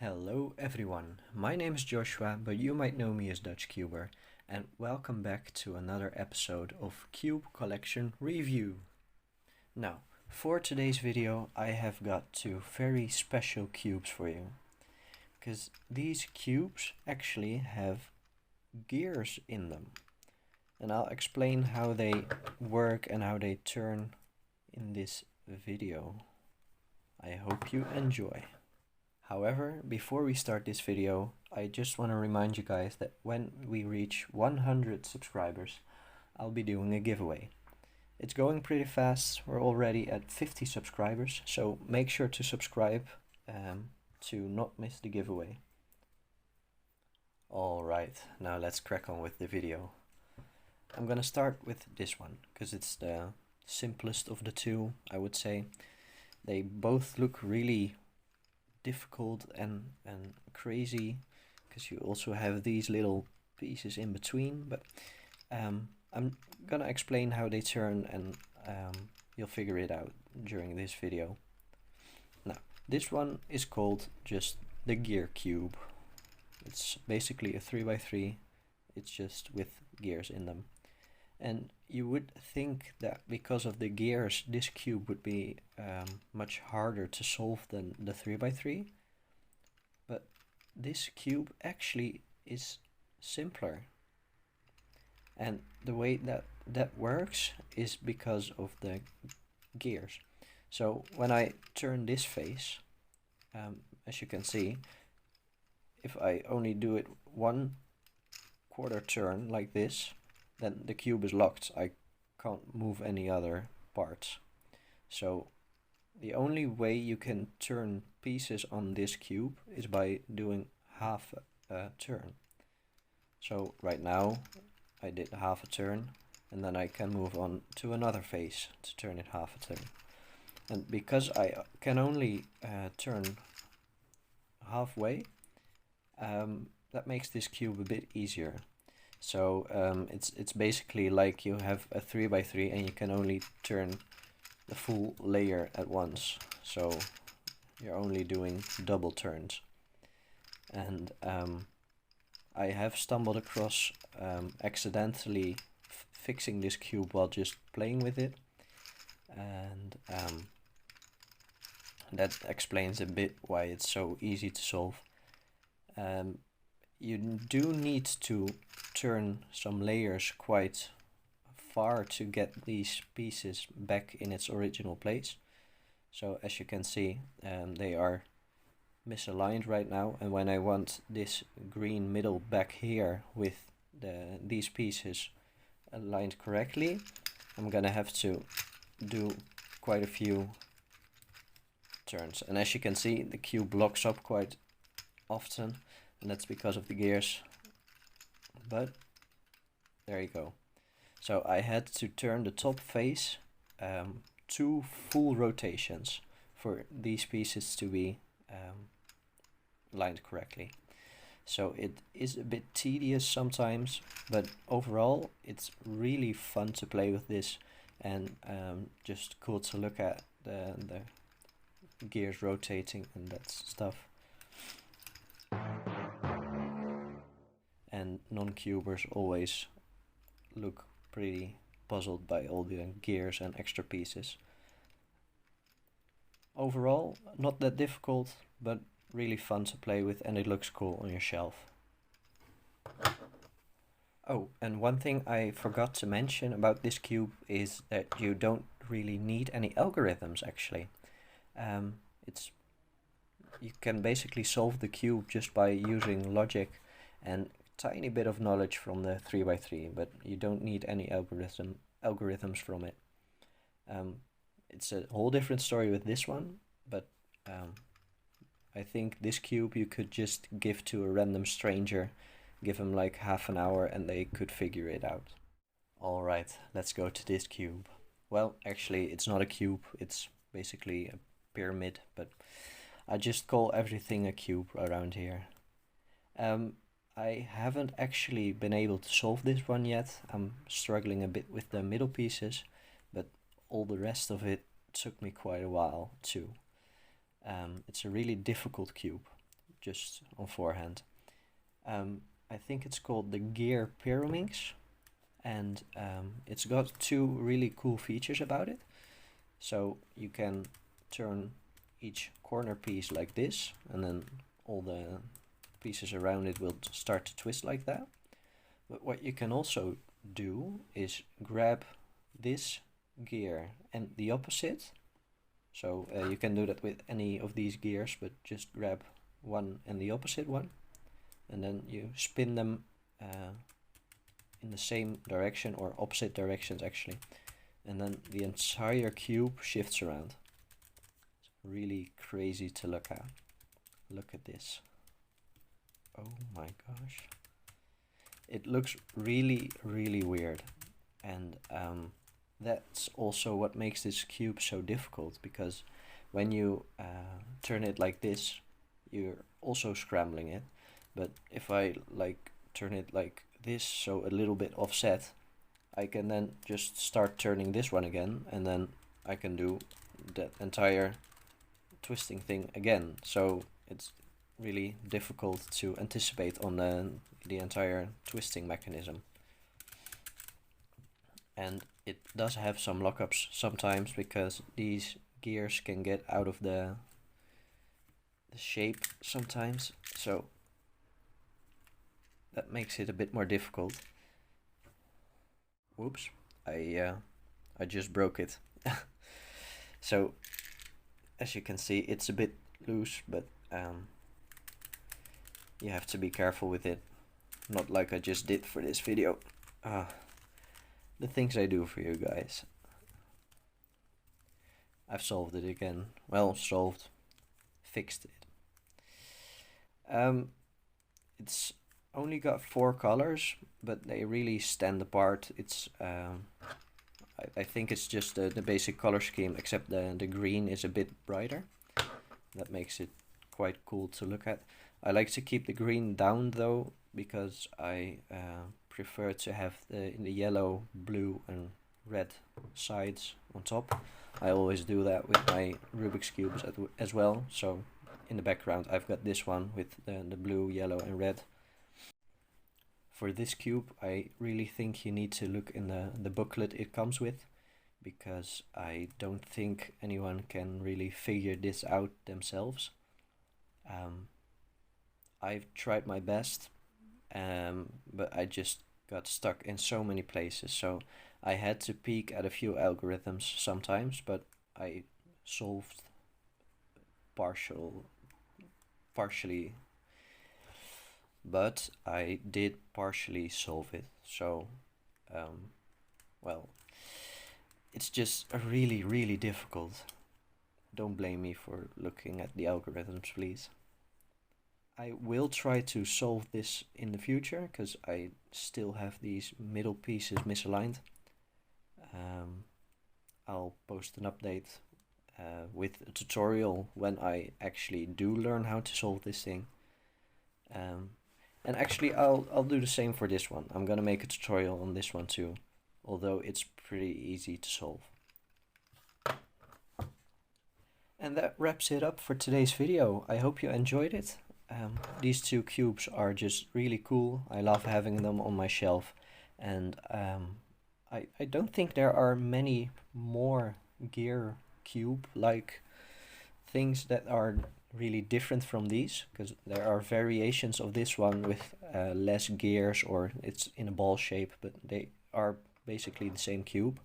Hello everyone, my name is Joshua, but you might know me as DutchCuber, and welcome back to another episode of Cube Collection Review. Now, for today's video I have got two very special cubes for you, because these cubes actually have gears in them, and I'll explain how they work and how they turn in this video. I hope you enjoy. However, before we start this video, I just want to remind you guys that when we reach 100 subscribers, I'll be doing a giveaway. It's going pretty fast, we're already at 50 subscribers, so make sure to subscribe to not miss the giveaway. Alright, now let's crack on with the video. I'm gonna start with this one, because it's the simplest of the two, I would say. They both look really difficult and crazy, because you also have these little pieces in between, but I'm gonna explain how they turn, and you'll figure it out during this video. Now, this one is called just the gear cube. It's basically a 3x3, it's just with gears in them. And you would think that because of the gears, this cube would be much harder to solve than the 3x3. But this cube actually is simpler. And the way that works is because of the gears. So when I turn this face, as you can see, if I only do it 1/4 turn like this, then the cube is locked. I can't move any other parts. So the only way you can turn pieces on this cube is by doing half a turn. So right now I did half a turn, and then I can move on to another face to turn it half a turn. And because I can only turn halfway, that makes this cube a bit easier. So it's basically like you have a 3x3 and you can only turn the full layer at once. So you're only doing double turns. And I have stumbled across accidentally fixing this cube while just playing with it. And that explains a bit why it's so easy to solve. You do need to turn some layers quite far to get these pieces back in its original place. So as you can see, they are misaligned right now, and when I want this green middle back here with these pieces aligned correctly, I'm gonna have to do quite a few turns. And as you can see, the cube locks up quite often, and that's because of the gears, but there you go. So I had to turn the top face 2 full rotations for these pieces to be lined correctly. So it is a bit tedious sometimes, but overall it's really fun to play with this, and just cool to look at the gears rotating and that stuff. And non-cubers always look pretty puzzled by all the gears and extra pieces. Overall, not that difficult, but really fun to play with, and it looks cool on your shelf. Oh, and one thing I forgot to mention about this cube is that you don't really need any algorithms actually. You can basically solve the cube just by using logic and tiny bit of knowledge from the 3x3, but you don't need any algorithms from it. It's a whole different story with this one, but I think this cube you could just give to a random stranger, give them like half an hour and they could figure it out. Alright, let's go to this cube. Well, actually it's not a cube, it's basically a pyramid, but I just call everything a cube around here. I haven't actually been able to solve this one yet. I'm struggling a bit with the middle pieces, but all the rest of it took me quite a while too. It's a really difficult cube. just on forehand. I think it's called the Gear Pyraminx, and it's got two really cool features about it. So you can turn each corner piece like this, and then all the pieces around it will start to twist like that. But what you can also do is grab this gear and the opposite. So you can do that with any of these gears, but just grab one and the opposite one, and then you spin them in the same direction, or opposite directions actually, and then the entire cube shifts around. It's really crazy to look at. Look at this. Oh my gosh. It looks really, really weird, and that's also what makes this cube so difficult, because when you turn it like this, you're also scrambling it. But if I like turn it like this, so a little bit offset, I can then just start turning this one again, and then I can do that entire twisting thing again. So it's really difficult to anticipate on the entire twisting mechanism. And it does have some lockups sometimes, because these gears can get out of the shape sometimes, so that makes it a bit more difficult. Whoops, I just broke it. So as you can see, it's a bit loose, but you have to be careful with it, not like I just did for this video. The things I do for you guys. I've solved it again. Well, solved, fixed it. It's only got 4 colors, but they really stand apart. It's I think it's just the basic color scheme, except the green is a bit brighter. That makes it quite cool to look at. I like to keep the green down though, because I prefer to have the yellow, blue and red sides on top. I always do that with my Rubik's cubes as well. So in the background I've got this one with the blue, yellow and red. For this cube, I really think you need to look in the booklet it comes with, because I don't think anyone can really figure this out themselves. I've tried my best, but I just got stuck in so many places, so I had to peek at a few algorithms sometimes, but I solved partially, but I did partially solve it. So well, it's just really, really difficult. Don't blame me for looking at the algorithms, please. I will try to solve this in the future, because I still have these middle pieces misaligned. I'll post an update with a tutorial when I actually do learn how to solve this thing. And actually I'll do the same for this one. I'm gonna make a tutorial on this one too, although it's pretty easy to solve. And that wraps it up for today's video. I hope you enjoyed it. These 2 cubes are just really cool. I love having them on my shelf, and I don't think there are many more gear cube like things that are really different from these, because there are variations of this one with less gears, or it's in a ball shape, but they are basically the same cube.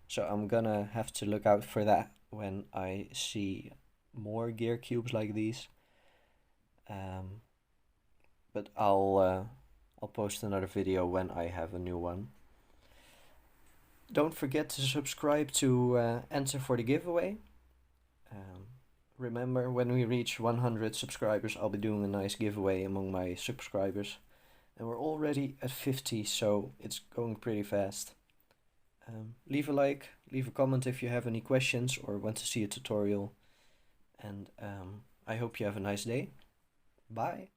So I'm gonna have to look out for that when I see more gear cubes like these. But I'll post another video when I have a new one. Don't forget to subscribe to enter for the giveaway. Remember, when we reach 100 subscribers, I'll be doing a nice giveaway among my subscribers. And we're already at 50, so it's going pretty fast. Leave a like, leave a comment if you have any questions or want to see a tutorial. And I hope you have a nice day. Bye.